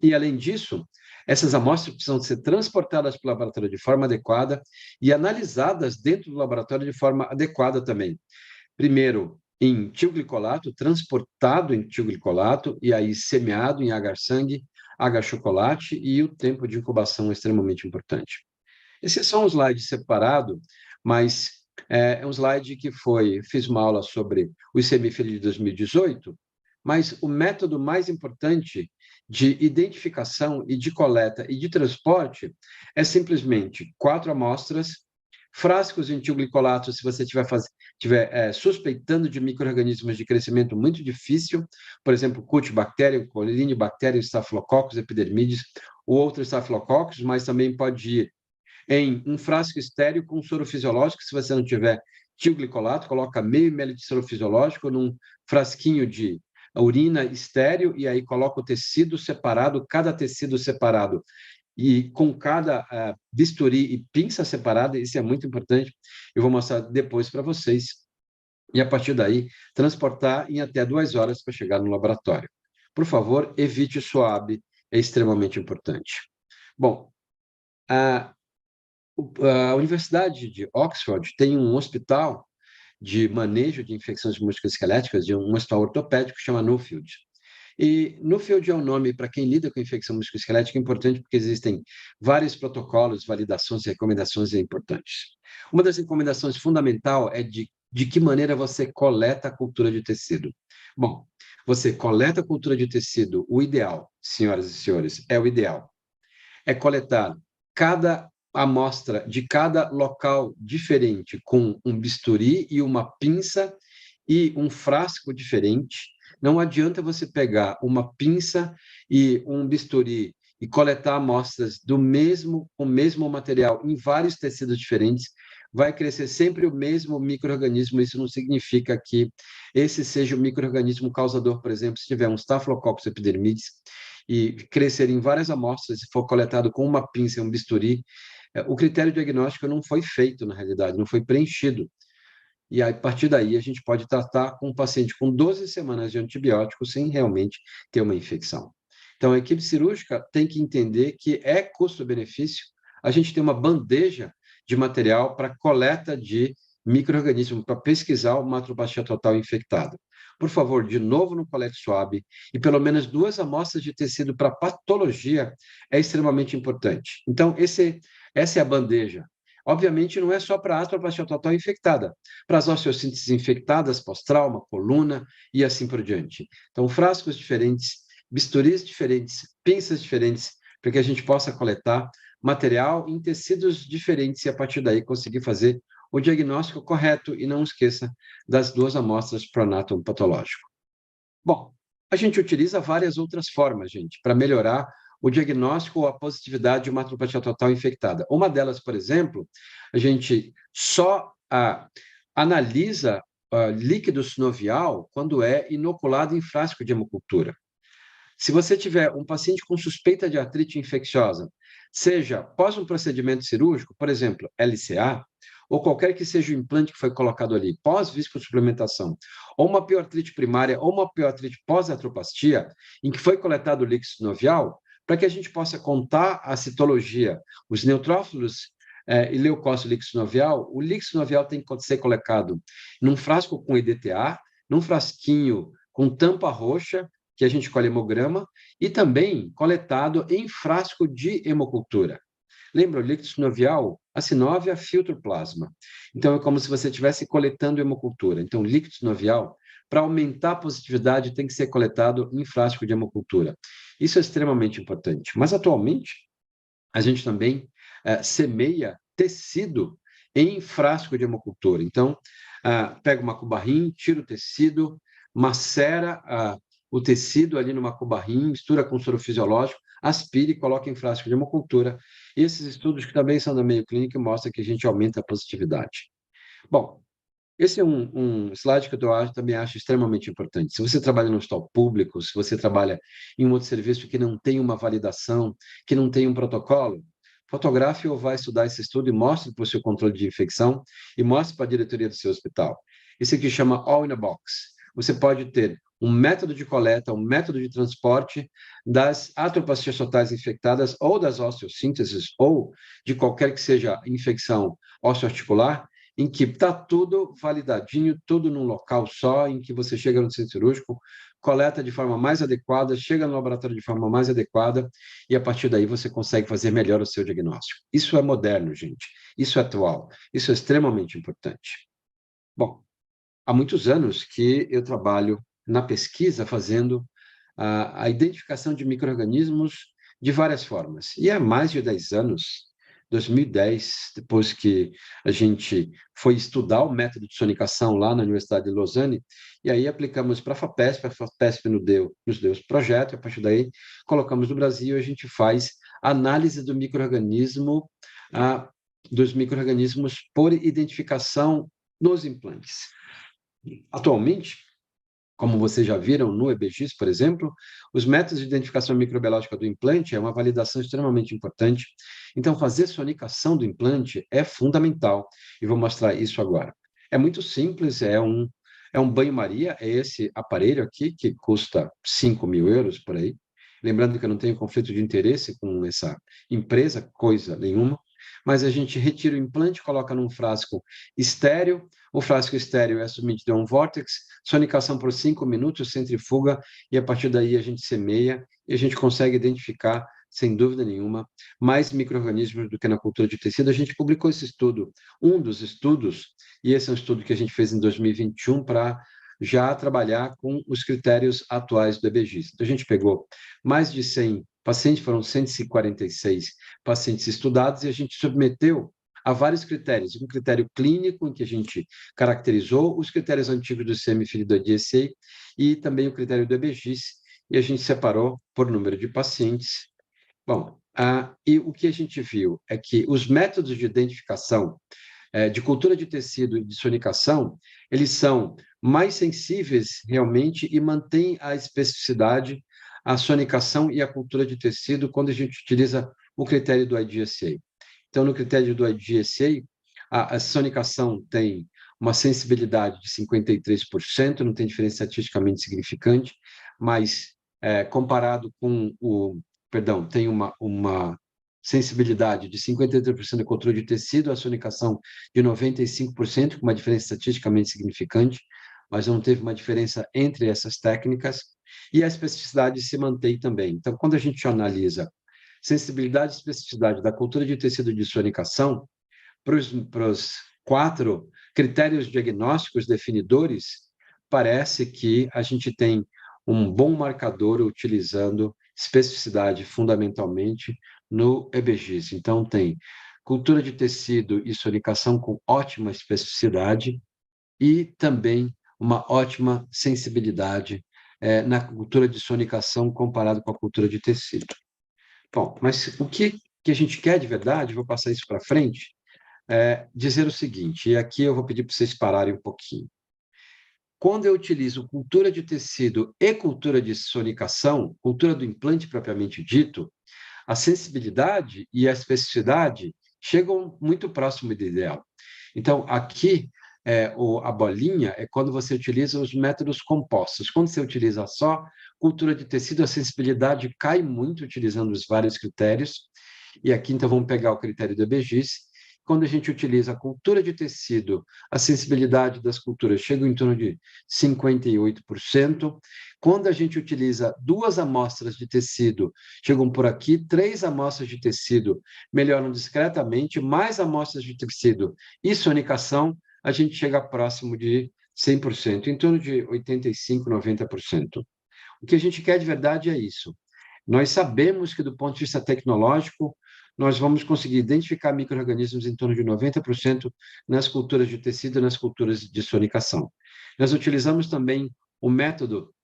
E, além disso, essas amostras precisam ser transportadas para o laboratório de forma adequada e analisadas dentro do laboratório de forma adequada também. Primeiro, em tilglicolato, transportado em tilglicolato, e aí semeado em agar-sangue, agar-chocolate, e o tempo de incubação é extremamente importante. Esse é só um slide separado, mas é um slide que fiz uma aula sobre o ICMFIL de 2018, mas o método mais importante de identificação e de coleta e de transporte é simplesmente 4 amostras, frascos em tilglicolato, se você estiver suspeitando de micro-organismos de crescimento muito difícil, por exemplo, Cutibacterium, Colinibacterium, Staphylococcus epidermidis, ou outros Staphylococcus, mas também pode ir em um frasco estéril com soro fisiológico. Se você não tiver tilglicolato, coloca meio ml de soro fisiológico num frasquinho de urina estéril, e aí coloca o tecido separado, cada tecido separado, e com cada bisturi e pinça separada. Isso é muito importante, eu vou mostrar depois para vocês. E, a partir daí, transportar em até 2 horas para chegar no laboratório. Por favor, evite o SWAB, é extremamente importante. Bom, a Universidade de Oxford tem um hospital de manejo de infecções musculoesqueléticas, de um hospital ortopédico que chama Nuffield. E Nuffield é um nome para quem lida com infecção musculoesquelética importante, porque existem vários protocolos, validações e recomendações importantes. Uma das recomendações fundamental é de que maneira você coleta a cultura de tecido. Bom, você coleta a cultura de tecido, o ideal, senhoras e senhores, é o ideal, é coletar cada amostra de cada local diferente, com um bisturi e uma pinça e um frasco diferente. Não adianta você pegar uma pinça e um bisturi e coletar amostras com o mesmo material em vários tecidos diferentes. Vai crescer sempre o mesmo micro-organismo. Isso não significa que esse seja o micro-organismo causador. Por exemplo, se tiver um Staphylococcus epidermidis e crescer em várias amostras e for coletado com uma pinça e um bisturi, o critério diagnóstico não foi feito, na realidade, não foi preenchido. E a partir daí a gente pode tratar com um paciente com 12 semanas de antibiótico sem realmente ter uma infecção. Então, a equipe cirúrgica tem que entender que é custo-benefício a gente ter uma bandeja de material para coleta de micro-organismos, para pesquisar uma atropatia total infectada. Por favor, de novo no colete suave e pelo menos 2 amostras de tecido para patologia é extremamente importante. Então, essa é a bandeja. Obviamente, não é só para a atropatia total infectada, para as osteossínteses infectadas, pós-trauma, coluna e assim por diante. Então, frascos diferentes, bisturis diferentes, pinças diferentes, para que a gente possa coletar material em tecidos diferentes e, a partir daí, conseguir fazer o diagnóstico correto e não esqueça das 2 amostras pronátomo patológico. Bom, a gente utiliza várias outras formas, gente, para melhorar o diagnóstico ou a positividade de uma atropatia total infectada. Uma delas, por exemplo, a gente só analisa líquido sinovial quando é inoculado em frasco de hemocultura. Se você tiver um paciente com suspeita de artrite infecciosa, seja pós um procedimento cirúrgico, por exemplo, LCA, ou qualquer que seja o implante que foi colocado ali, pós-viscosuplementação, ou uma pioartrite primária, ou uma pioartrite pós-artroplastia, em que foi coletado o líquido sinovial, para que a gente possa contar a citologia, os neutrófilos e leucócito líquido sinovial, o líquido sinovial tem que ser colocado num frasco com EDTA, num frasquinho com tampa roxa, que a gente colhe hemograma, e também coletado em frasco de hemocultura. Lembra, o líquido sinovial, a sinóvia filtra o plasma. Então, é como se você estivesse coletando hemocultura. Então, líquido sinovial, para aumentar a positividade, tem que ser coletado em frasco de hemocultura. Isso é extremamente importante. Mas, atualmente, a gente também semeia tecido em frasco de hemocultura. Então, pega uma cubarrim, tira o tecido, macera o tecido ali numa cubarrim, mistura com soro fisiológico, aspira e coloca em frasco de hemocultura. E esses estudos, que também são da Mayo Clinic, mostram que a gente aumenta a positividade. Bom, esse é um slide que eu também acho extremamente importante. Se você trabalha no hospital público, se você trabalha em um outro serviço que não tem uma validação, que não tem um protocolo, fotografe ou vai estudar esse estudo e mostre para o seu controle de infecção e mostre para a diretoria do seu hospital. Isso aqui chama All in a Box. Você pode ter um método de coleta, um método de transporte das atropacias totais infectadas ou das osteossínteses ou de qualquer que seja a infecção osteoarticular, em que está tudo validadinho, tudo num local só, em que você chega no centro cirúrgico, coleta de forma mais adequada, chega no laboratório de forma mais adequada, e a partir daí você consegue fazer melhor o seu diagnóstico. Isso é moderno, gente. Isso é atual. Isso é extremamente importante. Bom, há muitos anos que eu trabalho na pesquisa fazendo a identificação de micro-organismos de várias formas. E há mais de 10 anos, 2010, depois que a gente foi estudar o método de sonicação lá na Universidade de Lausanne, e aí aplicamos para a FAPESP nos deu esse projeto, e a partir daí colocamos no Brasil e a gente faz análise do micro-organismo, dos micro-organismos por identificação nos implantes. Atualmente, como vocês já viram no EBGIS, por exemplo, os métodos de identificação microbiológica do implante é uma validação extremamente importante. Então, fazer sonicação do implante é fundamental, e vou mostrar isso agora. É muito simples, é um banho-maria, é esse aparelho aqui, que custa 5.000 € por aí. Lembrando que eu não tenho conflito de interesse com essa empresa, coisa nenhuma, mas a gente retira o implante, coloca num frasco estéreo, o frasco estéreo é submetido a um vórtex, sonicação por 5 minutos, centrifuga, e a partir daí a gente semeia e a gente consegue identificar, sem dúvida nenhuma, mais micro-organismos do que na cultura de tecido. A gente publicou esse estudo, um dos estudos, e esse é um estudo que a gente fez em 2021 para já trabalhar com os critérios atuais do EBGIS. Então, a gente pegou mais de 100 pacientes, foram 146 pacientes estudados, e a gente submeteu a vários critérios. Um critério clínico, em que a gente caracterizou os critérios antigos do CMFID do DSA e também o critério do EBGIS, e a gente separou por número de pacientes. Bom, e o que a gente viu é que os métodos de identificação de cultura de tecido e de sonicação, eles são mais sensíveis realmente e mantêm a especificidade, a sonicação e a cultura de tecido quando a gente utiliza o critério do IGSA. Então, no critério do IGSA, a sonicação tem uma sensibilidade de 53%, não tem diferença estatisticamente significante, mas comparado com tem uma sensibilidade de 53% de controle de tecido, a sonicação de 95%, com uma diferença estatisticamente significante, mas não teve uma diferença entre essas técnicas, e a especificidade se mantém também. Então, quando a gente analisa sensibilidade e especificidade da cultura de tecido de sonicação, para os 4 critérios diagnósticos definidores, parece que a gente tem um bom marcador utilizando especificidade fundamentalmente no EBGIS. Então, tem cultura de tecido e sonicação com ótima especificidade e também uma ótima sensibilidade na cultura de sonicação comparado com a cultura de tecido. Bom, mas o que a gente quer de verdade, vou passar isso para frente, dizer o seguinte, e aqui eu vou pedir para vocês pararem um pouquinho. Quando eu utilizo cultura de tecido e cultura de sonicação, cultura do implante propriamente dito, a sensibilidade e a especificidade chegam muito próximo do ideal. Então, aqui, a bolinha é quando você utiliza os métodos compostos. Quando você utiliza só cultura de tecido, a sensibilidade cai muito utilizando os vários critérios. E aqui, então, vamos pegar o critério do EBGIS. Quando a gente utiliza a cultura de tecido, a sensibilidade das culturas chega em torno de 58%. Quando a gente utiliza 2 amostras de tecido, chegam por aqui, 3 amostras de tecido melhoram discretamente, mais amostras de tecido e sonicação, a gente chega próximo de 100%, em torno de 85%, 90%. O que a gente quer de verdade é isso. Nós sabemos que, do ponto de vista tecnológico, nós vamos conseguir identificar micro-organismos em torno de 90% nas culturas de tecido e nas culturas de sonicação. Nós utilizamos também o método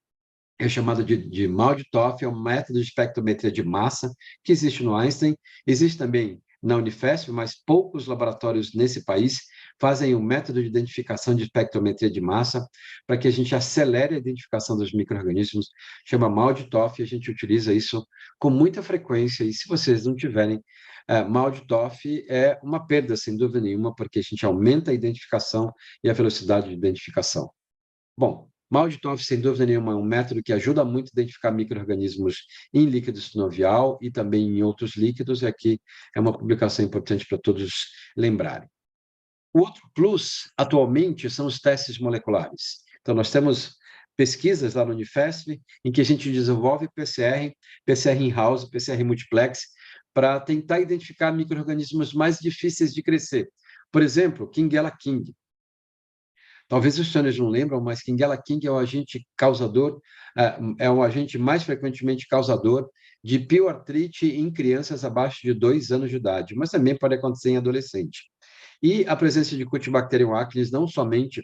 chamado de Mal-de-Toff, é um método de espectrometria de massa que existe no Einstein, existe também na Unifesp, mas poucos laboratórios nesse país fazem um método de identificação de espectrometria de massa para que a gente acelere a identificação dos micro-organismos, chama Mal-de-Toff, e a gente utiliza isso com muita frequência, e se vocês não tiverem, Mal-de-Toff é uma perda, sem dúvida nenhuma, porque a gente aumenta a identificação e a velocidade de identificação. Bom, Mal-de-Toff, sem dúvida nenhuma, é um método que ajuda muito a identificar micro-organismos em líquido sinovial e também em outros líquidos, e aqui é uma publicação importante para todos lembrarem. O outro plus, atualmente, são os testes moleculares. Então, nós temos pesquisas lá no Unifesp, em que a gente desenvolve PCR in-house, PCR multiplex, para tentar identificar micro-organismos mais difíceis de crescer. Por exemplo, Kingella king. Talvez os senhores não lembram, mas Kingella king é o agente causador, é o agente mais frequentemente causador de pioartrite em crianças abaixo de 2 anos de idade, mas também pode acontecer em adolescente. E a presença de Cutibacterium acnes não somente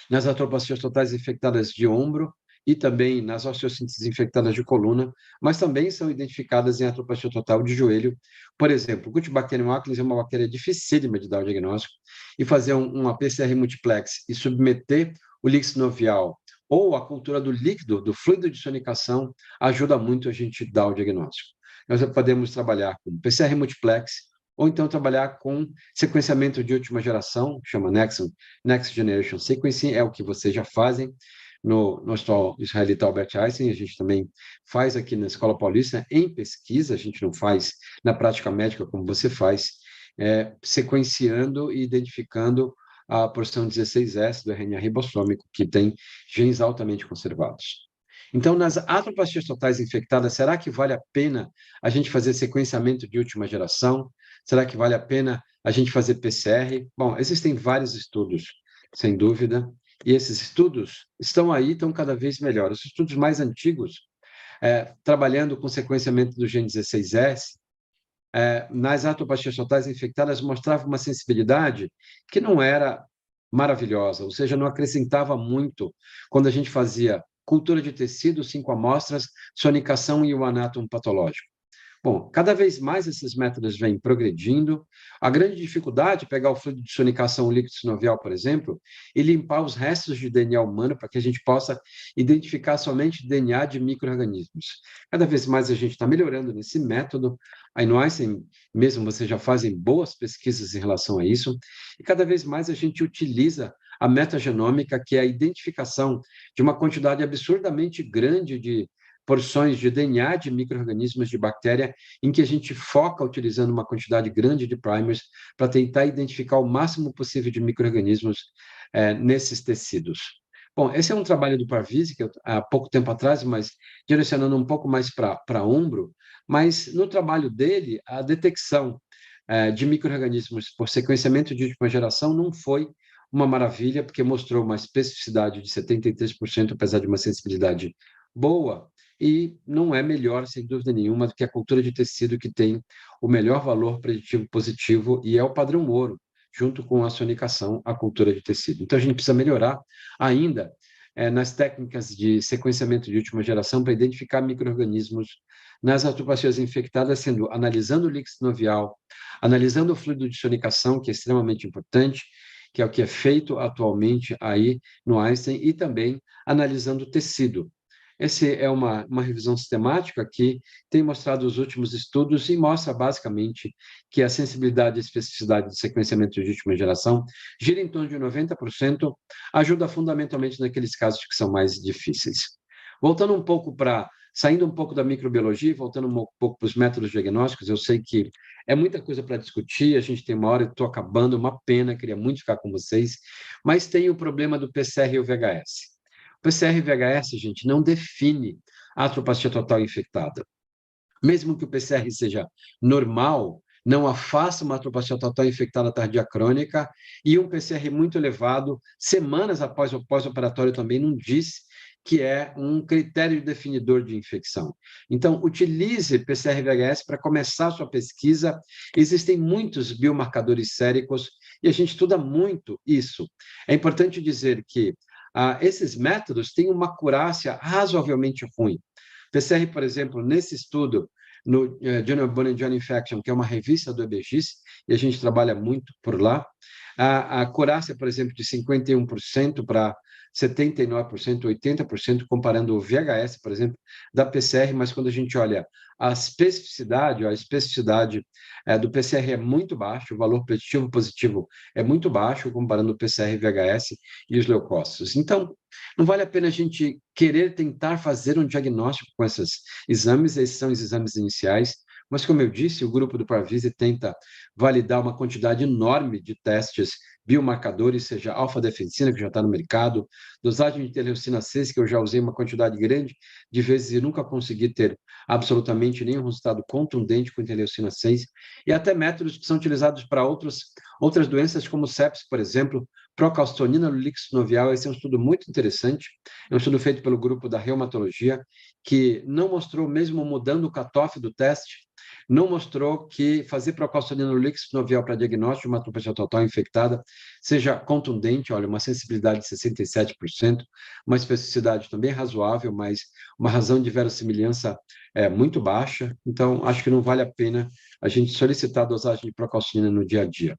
nas atropacias totais infectadas de ombro e também nas osteossínteses infectadas de coluna, mas também são identificadas em atropatia total de joelho. Por exemplo, Cutibacterium acnes é uma bactéria dificílima de dar o diagnóstico, e fazer uma PCR multiplex e submeter o líquido sinovial ou a cultura do líquido, do fluido de sonicação, ajuda muito a gente dar o diagnóstico. Nós podemos trabalhar com PCR multiplex, ou então trabalhar com sequenciamento de última geração, chama Next Generation Sequencing, é o que vocês já fazem no Hospital Israelita Albert Einstein, a gente também faz aqui na Escola Paulista em pesquisa, a gente não faz na prática médica como você faz, sequenciando e identificando a porção 16S do RNA ribossômico, que tem genes altamente conservados. Então, nas atropacias totais infectadas, será que vale a pena a gente fazer sequenciamento de última geração? Será que vale a pena a gente fazer PCR? Bom, existem vários estudos, sem dúvida, e esses estudos estão aí, estão cada vez melhores. Os estudos mais antigos trabalhando com sequenciamento do gene 16S, nas atopacias totais infectadas mostrava uma sensibilidade que não era maravilhosa, ou seja, não acrescentava muito quando a gente fazia cultura de tecido, 5 amostras, sonicação e o anátomo patológico. Bom, cada vez mais esses métodos vêm progredindo. A grande dificuldade é pegar o fluido de sonicação líquido sinovial, por exemplo, e limpar os restos de DNA humano para que a gente possa identificar somente DNA de micro-organismos. Cada vez mais a gente está melhorando nesse método. Aí no Einstein mesmo vocês já fazem boas pesquisas em relação a isso. E cada vez mais a gente utiliza a metagenômica, que é a identificação de uma quantidade absurdamente grande de porções de DNA de micro-organismos de bactéria, em que a gente foca utilizando uma quantidade grande de primers para tentar identificar o máximo possível de micro-organismos nesses tecidos. Bom, esse é um trabalho do Parvizi, que há pouco tempo atrás, mas direcionando um pouco mais para ombro, mas no trabalho dele, a detecção de micro-organismos por sequenciamento de última geração não foi uma maravilha, porque mostrou uma especificidade de 73%, apesar de uma sensibilidade boa, e não é melhor, sem dúvida nenhuma, do que a cultura de tecido, que tem o melhor valor preditivo positivo e é o padrão ouro, junto com a sonicação, a cultura de tecido. Então, a gente precisa melhorar ainda nas técnicas de sequenciamento de última geração para identificar micro-organismos nas atopacias infectadas, sendo analisando o líquido sinovial, analisando o fluido de sonicação, que é extremamente importante, que é o que é feito atualmente aí no Einstein, e também analisando o tecido. Essa é uma revisão sistemática que tem mostrado os últimos estudos e mostra basicamente que a sensibilidade e especificidade de sequenciamento de última geração gira em torno de 90%, ajuda fundamentalmente naqueles casos que são mais difíceis. Voltando um pouco saindo um pouco da microbiologia, voltando um pouco para os métodos diagnósticos, eu sei que é muita coisa para discutir, a gente tem uma hora e estou acabando, uma pena, queria muito ficar com vocês, mas tem o problema do PCR e o VHS. O PCR e VHS, gente, não define a atropatia total infectada. Mesmo que o PCR seja normal, não afasta uma atropatia total infectada tardia crônica, e um PCR muito elevado, semanas após o pós-operatório, também não diz que é um critério definidor de infecção. Então, utilize PCR VHS para começar a sua pesquisa. Existem muitos biomarcadores séricos e a gente estuda muito isso. É importante dizer que esses métodos têm uma acurácia razoavelmente ruim. PCR, por exemplo, nesse estudo, no Journal of Bone and Joint Infection, que é uma revista do EBGIS, e a gente trabalha muito por lá, a acurácia, por exemplo, de 51% para 79%, 80%, comparando o VHS, por exemplo, da PCR, mas quando a gente olha a especificidade do PCR é muito baixo, o valor preditivo positivo é muito baixo, comparando o PCR, VHS e os leucócitos. Então, não vale a pena a gente querer tentar fazer um diagnóstico com esses exames, esses são os exames iniciais, mas, como eu disse, o grupo do Parvizi tenta validar uma quantidade enorme de testes biomarcadores, seja alfa-defensina, que já está no mercado, dosagem de interleucina 6, que eu já usei uma quantidade grande de vezes e nunca consegui ter absolutamente nenhum resultado contundente com interleucina 6, e até métodos que são utilizados para outras doenças, como sepsis, por exemplo, procalcitonina no líquido sinovial. Esse é um estudo muito interessante, é um estudo feito pelo grupo da reumatologia, que não mostrou, mesmo mudando o cutoff do teste, não mostrou que fazer procalcitonina no líquido sinovial para diagnóstico de uma atropatia total infectada seja contundente. Olha, uma sensibilidade de 67%, uma especificidade também razoável, mas uma razão de verossimilhança muito baixa. Então, acho que não vale a pena a gente solicitar a dosagem de procalcitonina no dia a dia.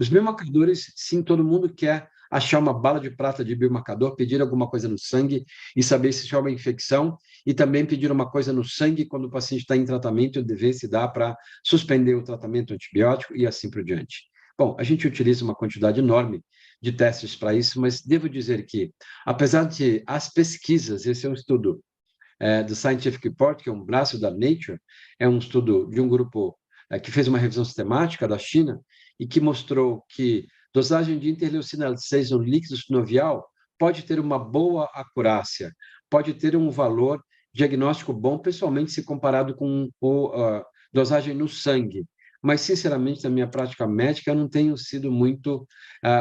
Os biomarcadores, sim, todo mundo quer achar uma bala de prata de biomarcador, pedir alguma coisa no sangue e saber se há uma infecção, e também pedir uma coisa no sangue quando o paciente está em tratamento e ver se dá para suspender o tratamento antibiótico e assim por diante. Bom, a gente utiliza uma quantidade enorme de testes para isso, mas devo dizer que, apesar de as pesquisas, esse é um estudo do Scientific Report, que é um braço da Nature, é um estudo de um grupo que fez uma revisão sistemática da China e que mostrou que dosagem de interleucina 6 no líquido sinovial pode ter uma boa acurácia, pode ter um valor diagnóstico bom, pessoalmente, se comparado com a dosagem no sangue. Mas, sinceramente, na minha prática médica, eu não tenho sido muito...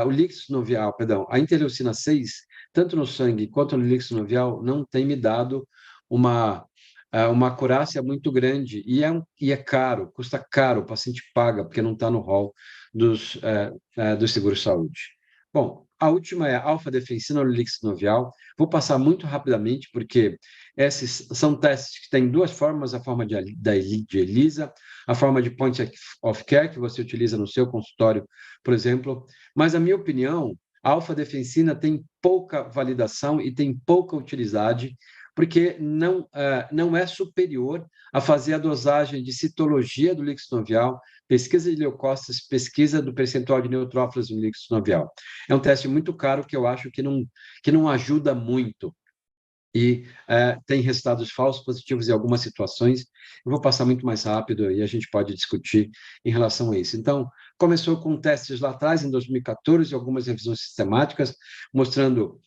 o líquido sinovial, perdão, a interleucina 6, tanto no sangue quanto no líquido sinovial, não tem me dado uma uma acurácia muito grande e é caro, custa caro, o paciente paga, porque não está no rol dos seguros-saúde. Bom, a última é a alfa-defensina olilix sinovial. Vou passar muito rapidamente, porque esses são testes que têm duas formas, a forma de ELISA, a forma de point of care, que você utiliza no seu consultório, por exemplo. Mas, a minha opinião, a alfa-defensina tem pouca validação e tem pouca utilidade, porque não é superior a fazer a dosagem de citologia do líquido sinovial, pesquisa de leucócitos, pesquisa do percentual de neutrófilos no líquido sinovial. É um teste muito caro que eu acho que não ajuda muito. E tem resultados falsos positivos em algumas situações. Eu vou passar muito mais rápido e a gente pode discutir em relação a isso. Então, começou com testes lá atrás, em 2014, algumas revisões sistemáticas, mostrando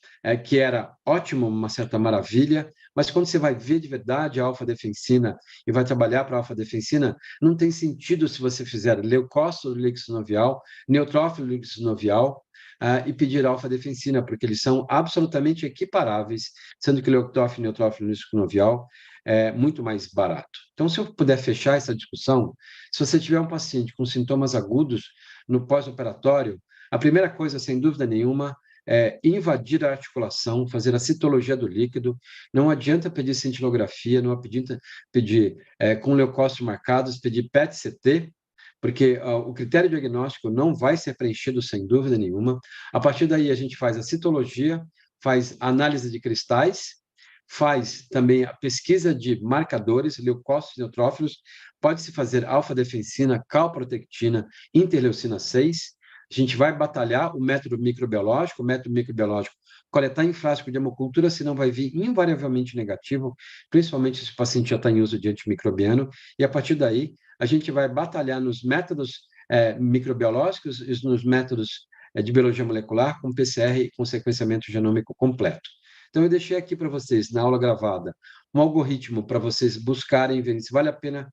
que era ótimo, uma certa maravilha, mas quando você vai ver de verdade a alfa-defensina e vai trabalhar para a alfa-defensina, não tem sentido se você fizer leucócito do líquido sinovial, neutrófilo do líquido sinovial, e pedir alfa-defensina, porque eles são absolutamente equiparáveis, sendo que o leucófilo e neutrófilo sinovial é muito mais barato. Então, se eu puder fechar essa discussão, se você tiver um paciente com sintomas agudos no pós-operatório, a primeira coisa, sem dúvida nenhuma, é invadir a articulação, fazer a citologia do líquido. Não adianta pedir cintilografia, não adianta pedir com leucócitos marcados, pedir PET-CT, porque o critério diagnóstico não vai ser preenchido sem dúvida nenhuma. A partir daí, a gente faz a citologia, faz análise de cristais, faz também a pesquisa de marcadores, leucócitos e neutrófilos, pode-se fazer alfa-defensina, calprotectina, interleucina 6. A gente vai batalhar o método microbiológico, coletar em frasco de hemocultura, senão vai vir invariavelmente negativo, principalmente se o paciente já está em uso de antimicrobiano, e a partir daí a gente vai batalhar nos métodos microbiológicos e nos métodos de biologia molecular com PCR e com sequenciamento genômico completo. Então, eu deixei aqui para vocês, na aula gravada, um algoritmo para vocês buscarem ver se vale a pena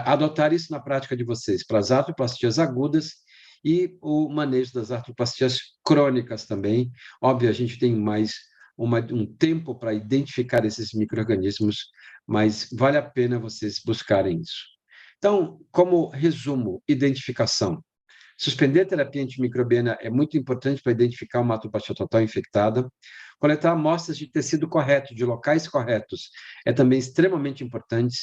adotar isso na prática de vocês, para as artroplastias agudas e o manejo das artroplastias crônicas também. Óbvio, a gente tem mais um tempo para identificar esses micro-organismos, mas vale a pena vocês buscarem isso. Então, como resumo, identificação. Suspender a terapia antimicrobiana é muito importante para identificar uma artroplasia total infectada. Coletar amostras de tecido correto, de locais corretos, é também extremamente importante.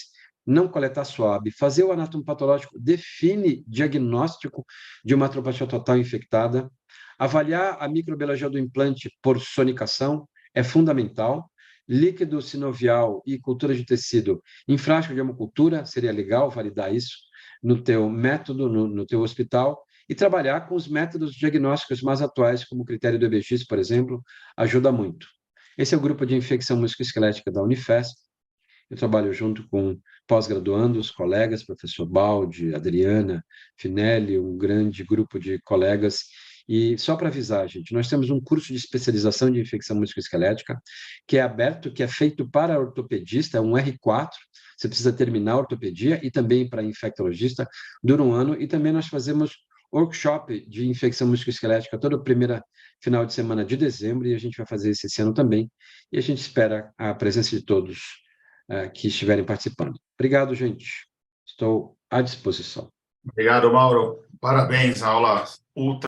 Não coletar swab. Fazer o anatomopatológico define diagnóstico de uma artroplasia total infectada. Avaliar a microbiologia do implante por sonicação é fundamental. Líquido sinovial e cultura de tecido em frasco de hemocultura, seria legal validar isso no teu método, no teu hospital, e trabalhar com os métodos diagnósticos mais atuais, como o critério do EBX, por exemplo, ajuda muito. Esse é o grupo de infecção musculoesquelética da Unifesp. Eu trabalho junto com pós-graduandos, colegas, professor Baldi, Adriana, Finelli, um grande grupo de colegas. E só para avisar, gente, nós temos um curso de especialização de infecção musculoesquelética que é aberto, que é feito para ortopedista, um R4, você precisa terminar a ortopedia, e também para infectologista, dura um ano, e também nós fazemos workshop de infecção musculoesquelética todo primeiro final de semana de dezembro, e a gente vai fazer isso esse ano também, e a gente espera a presença de todos que estiverem participando. Obrigado, gente. Estou à disposição. Obrigado, Mauro. Parabéns, aula ultra